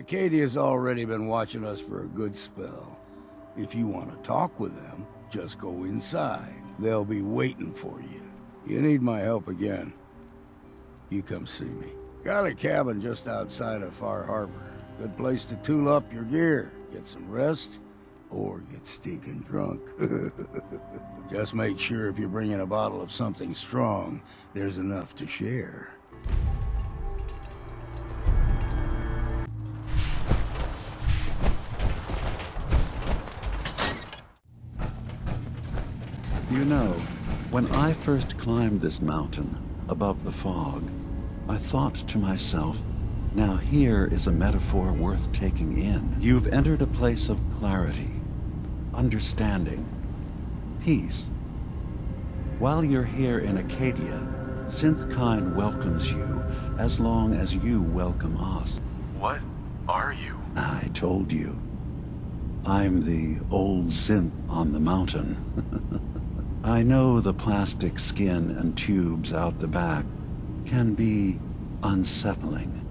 Acadia's already been watching us for a good spell. If you want to talk with them, just go inside. They'll be waiting for you. You need my help again, you come see me. Got a cabin just outside of Far Harbor. Good place to tool up your gear, get some rest, or get stinking drunk. Just make sure if you're bringing a bottle of something strong, there's enough to share. You know, when I first climbed this mountain above the fog, I thought to myself, now here is a metaphor worth taking in. You've entered a place of clarity, understanding, peace. While you're here in Acadia, Synthkind welcomes you as long as you welcome us. What are you? I told you. I'm the old synth on the mountain. I know the plastic skin and tubes out the back can be unsettling,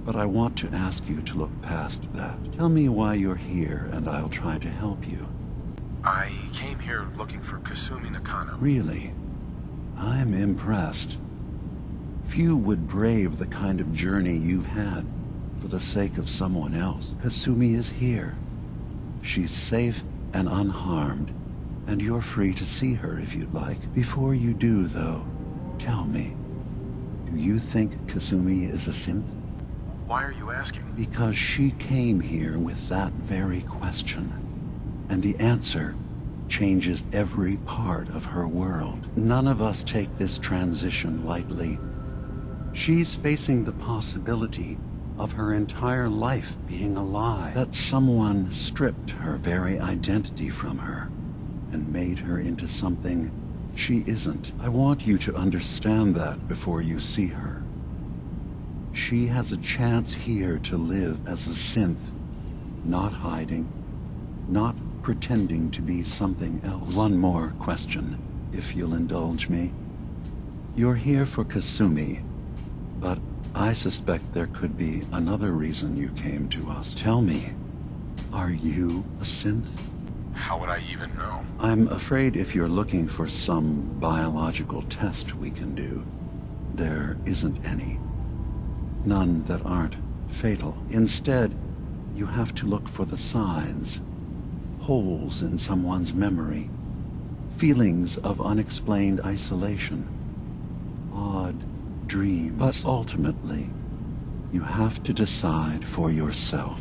but I want to ask you to look past that. Tell me why you're here, and I'll try to help you. I came here looking for Kasumi Nakano. Really? I'm impressed. Few would brave the kind of journey you've had for the sake of someone else. Kasumi is here. She's safe and unharmed, and you're free to see her if you'd like. Before you do, though, tell me, do you think Kasumi is a synth? Why are you asking? Because she came here with that very question, and the answer changes every part of her world. None of us take this transition lightly. She's facing the possibility of her entire life being a lie, that someone stripped her very identity from her and made her into something she isn't. I want you to understand that before you see her. She has a chance here to live as a synth, not hiding, not pretending to be something else. One more question, if you'll indulge me. You're here for Kasumi, but I suspect there could be another reason you came to us. Tell me, are you a synth? How would I even know? I'm afraid if you're looking for some biological test we can do, there isn't any. None that aren't fatal. Instead, you have to look for the signs, holes in someone's memory, feelings of unexplained isolation, odd dreams. But ultimately, you have to decide for yourself.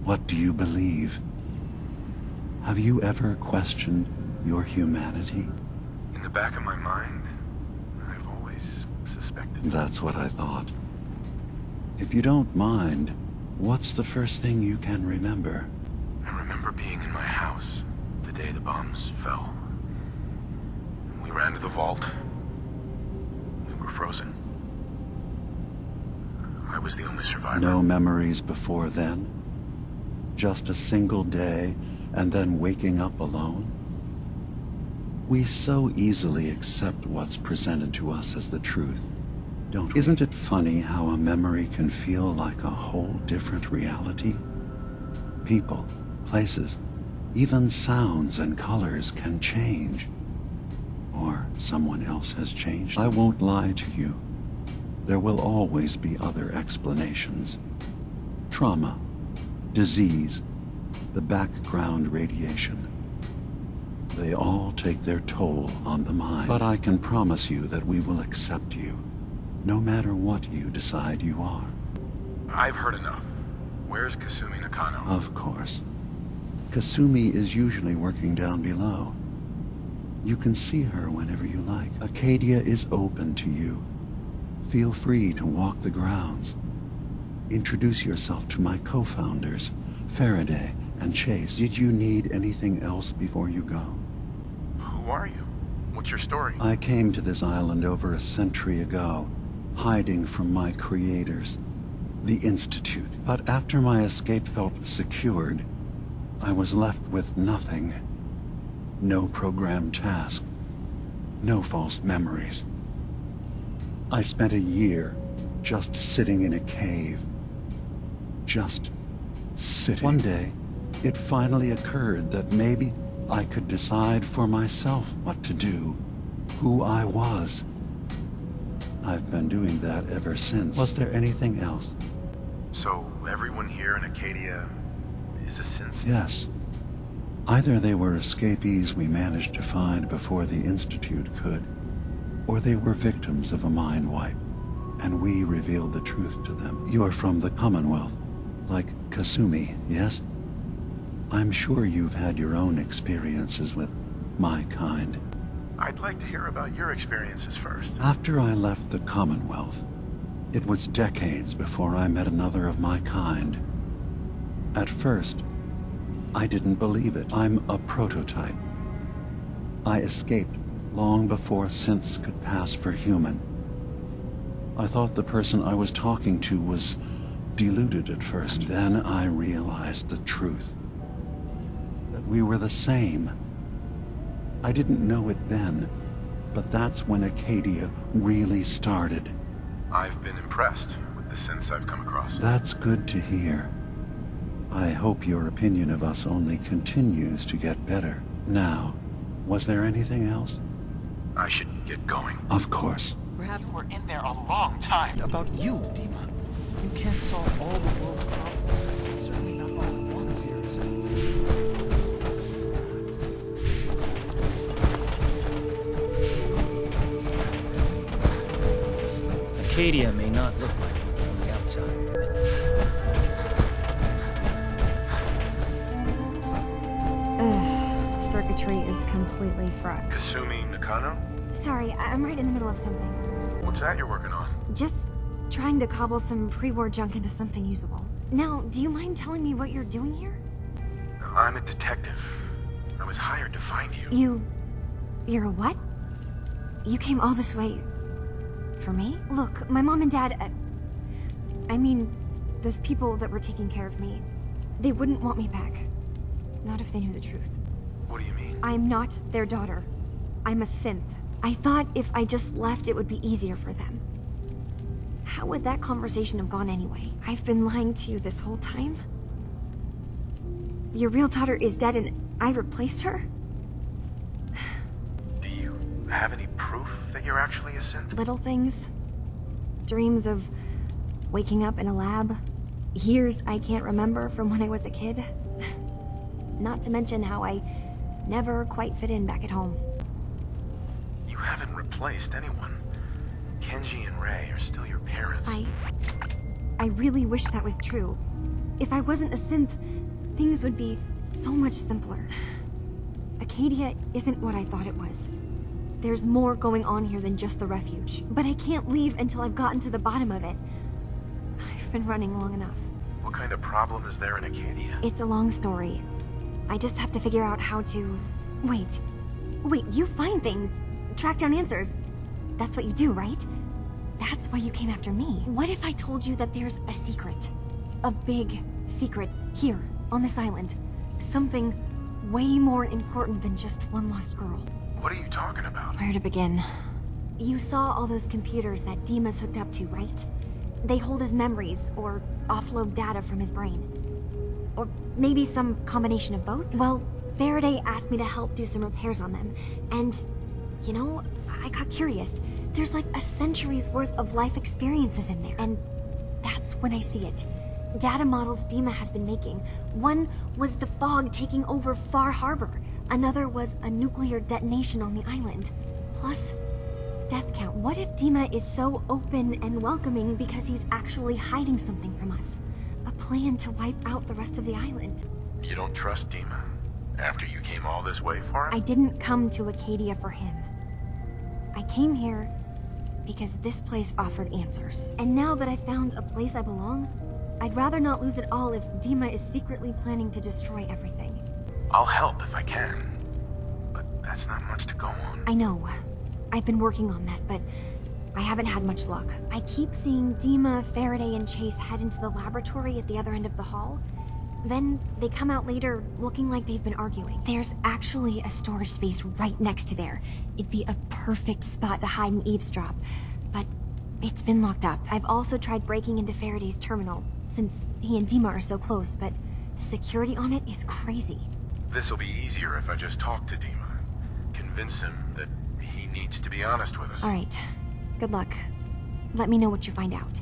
What do you believe? Have you ever questioned your humanity? In the back of my mind, I've always suspected. That's what I thought. If you don't mind, what's the first thing you can remember? I remember being in my house the day the bombs fell. We ran to the vault. We were frozen. I was the only survivor. No memories before then? Just a single day, and then waking up alone? We so easily accept what's presented to us as the truth, don't we? Isn't it funny how a memory can feel like a whole different reality? People, places, even sounds and colors can change. Or someone else has changed. I won't lie to you. There will always be other explanations. Trauma, disease, the background radiation. They all take their toll on the mind. But I can promise you that we will accept you, no matter what you decide you are. I've heard enough. Where's Kasumi Nakano? Of course. Kasumi is usually working down below. You can see her whenever you like. Acadia is open to you. Feel free to walk the grounds. Introduce yourself to my co-founders, Faraday and Chase. Did you need anything else before you go? Who are you? What's your story? I came to this island over a century ago, hiding from my creators, the Institute. But after my escape felt secured, I was left with nothing. No programmed task. No false memories. I spent a year just sitting in a cave, just sitting. One day, it finally occurred that maybe I could decide for myself what to do, who I was. I've been doing that ever since. Was there anything else? So, everyone here in Acadia is a synth? Yes. Either they were escapees we managed to find before the Institute could, or they were victims of a mind wipe, and we revealed the truth to them. You are from the Commonwealth, like Kasumi, yes? I'm sure you've had your own experiences with my kind. I'd like to hear about your experiences first. After I left the Commonwealth, it was decades before I met another of my kind. At first, I didn't believe it. I'm a prototype. I escaped long before synths could pass for human. I thought the person I was talking to was deluded at first. And then I realized the truth. That we were the same. I didn't know it then, but that's when Acadia really started. I've been impressed with the synths I've come across. That's good to hear. I hope your opinion of us only continues to get better. Now, was there anything else? I should get going. Of course. Perhaps we're in there a long time. About you, Dima. You can't solve all the world's problems. Certainly not all at once. Acadia may not look like it from the outside. Ugh, circuitry is completely fried. Kasumi Nakano? Sorry, I'm right in the middle of something. What's that you're working on? Just trying to cobble some pre-war junk into something usable. Now, do you mind telling me what you're doing here? I'm a detective. I was hired to find you. You're a what? You came all this way... for me? Look, my mom and dad... I mean, those people that were taking care of me, they wouldn't want me back. Not if they knew the truth. What do you mean? I'm not their daughter. I'm a synth. I thought if I just left, it would be easier for them. How would that conversation have gone anyway? I've been lying to you this whole time? Your real daughter is dead and I replaced her? Do you have any proof that you're actually a synth? Little things. Dreams of waking up in a lab. Years I can't remember from when I was a kid. Not to mention how I never quite fit in back at home. You haven't replaced anyone. Kenji and Ray are still your parents. I really wish that was true. If I wasn't a synth, things would be so much simpler. Acadia isn't what I thought it was. There's more going on here than just the refuge. But I can't leave until I've gotten to the bottom of it. I've been running long enough. What kind of problem is there in Acadia? It's a long story. I just have to figure out how to... Wait, you find things. Track down answers. That's what you do, right? That's why you came after me. What if I told you that there's a secret? A big secret here, on this island. Something way more important than just one lost girl. What are you talking about? Where to begin? You saw all those computers that Dima's hooked up to, right? They hold his memories, or offload data from his brain. Or maybe some combination of both? Well, Faraday asked me to help do some repairs on them, and, you know, I got curious. There's like a century's worth of life experiences in there, and that's when I see it. Data models Dima has been making. One was the fog taking over Far Harbor. Another was a nuclear detonation on the island. Plus, death count. What if Dima is so open and welcoming because he's actually hiding something from us? A plan to wipe out the rest of the island. You don't trust Dima? After you came all this way for him? I didn't come to Acadia for him. I came here because this place offered answers. And now that I found a place I belong, I'd rather not lose it all if Dima is secretly planning to destroy everything. I'll help if I can. But that's not much to go on. I know. I've been working on that, but I haven't had much luck. I keep seeing Dima, Faraday, and Chase head into the laboratory at the other end of the hall. Then they come out later looking like they've been arguing. There's actually a storage space right next to there. It'd be a perfect spot to hide an Eavesdrop, but it's been locked up. I've also tried breaking into Faraday's terminal. since he and Dima are so close, but the security on it is crazy. This'll be easier if I just talk to Dima. Convince him that he needs to be honest with us. Alright. Good luck. Let me know what you find out.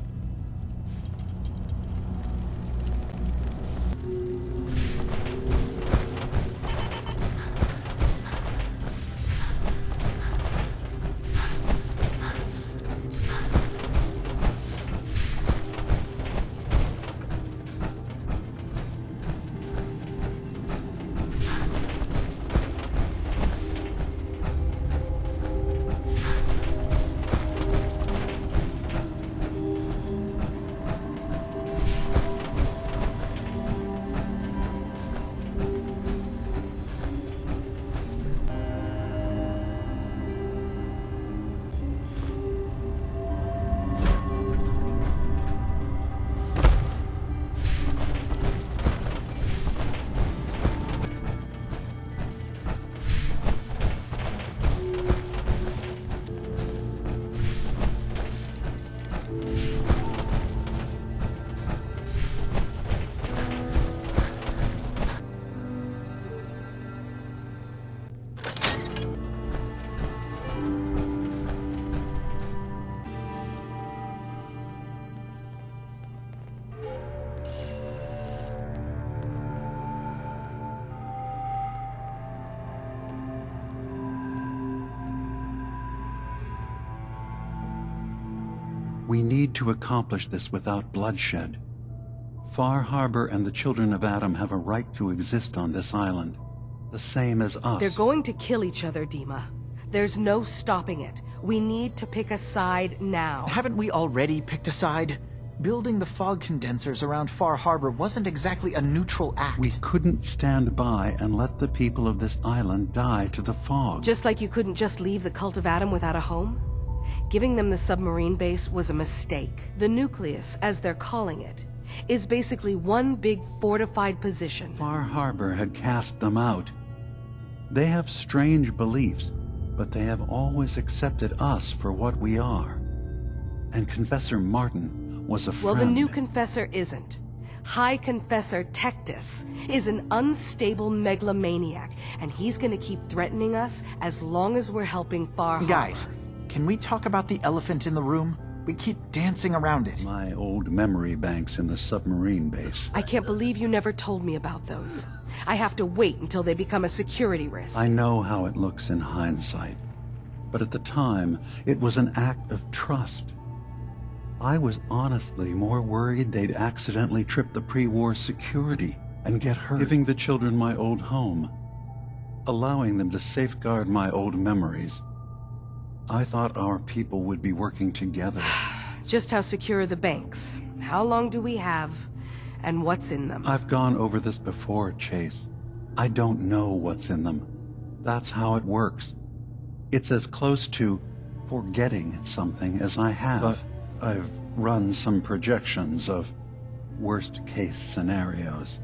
We need to accomplish this without bloodshed. Far Harbor and the children of Adam have a right to exist on this island, the same as us. They're going to kill each other, Dima. There's no stopping it. We need to pick a side now. Haven't we already picked a side? Building the fog condensers around Far Harbor wasn't exactly a neutral act. We couldn't stand by and let the people of this island die to the fog. Just like you couldn't just leave the Cult of Adam without a home? Giving them the submarine base was a mistake. The nucleus, as they're calling it, is basically one big fortified position. Far Harbor had cast them out. They have strange beliefs, but they have always accepted us for what we are. And Confessor Martin was a friend. Well, the new Confessor isn't. High Confessor Tectus is an unstable megalomaniac, and he's gonna keep threatening us as long as we're helping Far Harbor. Guys, can we talk about the elephant in the room? We keep dancing around it. My old memory banks in the submarine base. I can't believe you never told me about those. I have to wait until they become a security risk. I know how it looks in hindsight, but at the time, it was an act of trust. I was honestly more worried they'd accidentally trip the pre-war security and get hurt. Giving the children my old home, allowing them to safeguard my old memories. I thought our people would be working together. Just how secure are the banks? How long do we have? And what's in them? I've gone over this before, Chase. I don't know what's in them. That's how it works. It's as close to forgetting something as I have. But I've run some projections of worst-case scenarios.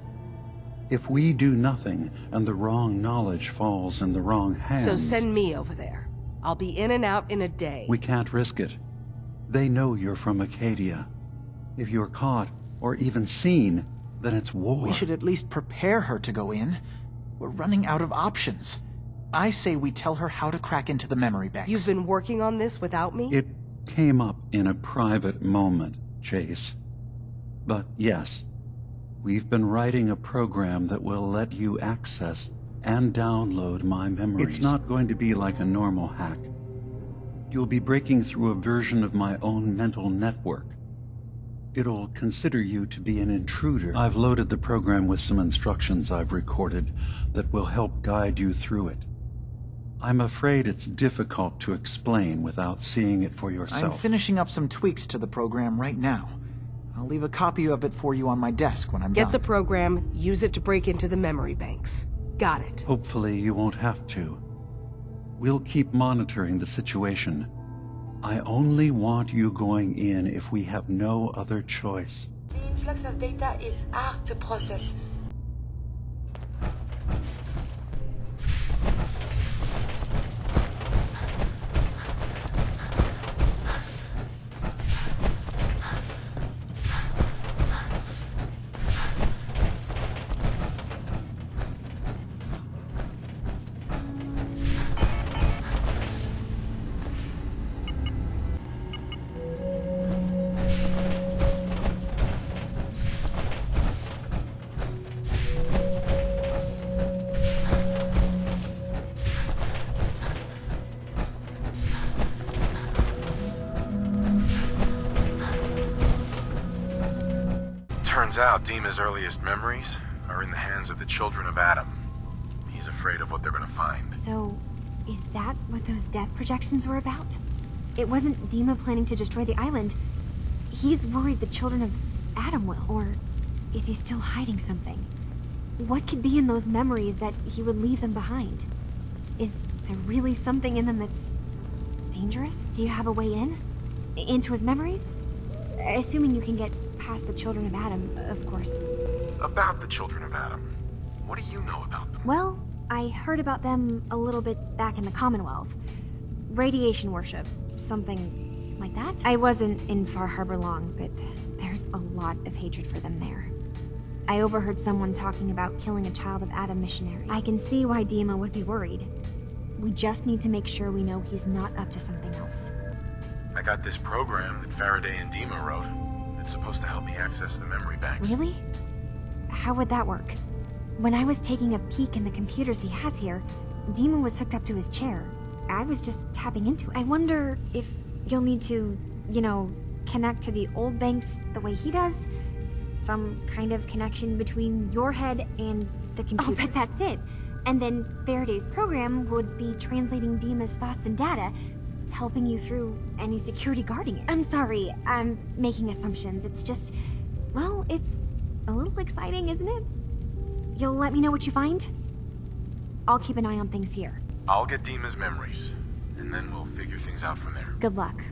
If we do nothing and the wrong knowledge falls in the wrong hands... So send me over there. I'll be in and out in a day. We can't risk it. They know you're from Acadia. If you're caught, or even seen, then it's war. We should at least prepare her to go in. We're running out of options. I say we tell her how to crack into the memory banks. You've been working on this without me? It came up in a private moment, Chase. But yes, we've been writing a program that will let you access and download my memories. It's not going to be like a normal hack. You'll be breaking through a version of my own mental network. It'll consider you to be an intruder. I've loaded the program with some instructions I've recorded that will help guide you through it. I'm afraid it's difficult to explain without seeing it for yourself. I'm finishing up some tweaks to the program right now. I'll leave a copy of it for you on my desk when I'm done. Get the program, use it to break into the memory banks. Got it. Hopefully you won't have to. We'll keep monitoring the situation. I only want you going in if we have no other choice. The influx of data is hard to process. Turns out Dima's earliest memories are in the hands of the children of Adam. He's afraid of what they're gonna find. So, is that what those death projections were about? It wasn't Dima planning to destroy the island. He's worried the children of Adam will. Or is he still hiding something? What could be in those memories that he would leave them behind? Is there really something in them that's dangerous? Do you have a way in? Into his memories? Assuming you can get past the children of Adam, of course. About the children of Adam. What do you know about them? Well, I heard about them a little bit back in the Commonwealth. Radiation worship, something like that. I wasn't in Far Harbor long, but there's a lot of hatred for them there. I overheard someone talking about killing a child of Adam missionary. I can see why Dima would be worried. We just need to make sure we know he's not up to something else. I got this program that Faraday and Dima wrote. It's supposed to help me access the memory banks. Really? How would that work? When I was taking a peek in the computers he has here, Dima was hooked up to his chair. I was just tapping into it. I wonder if you'll need to, connect to the old banks the way he does? Some kind of connection between your head and the computer. Oh, but that's it. And then Faraday's program would be translating Dima's thoughts and data, helping you through any security guarding it. I'm sorry, I'm making assumptions. It's just, well, it's a little exciting, isn't it? You'll let me know what you find? I'll keep an eye on things here. I'll get Dima's memories, and then we'll figure things out from there. Good luck.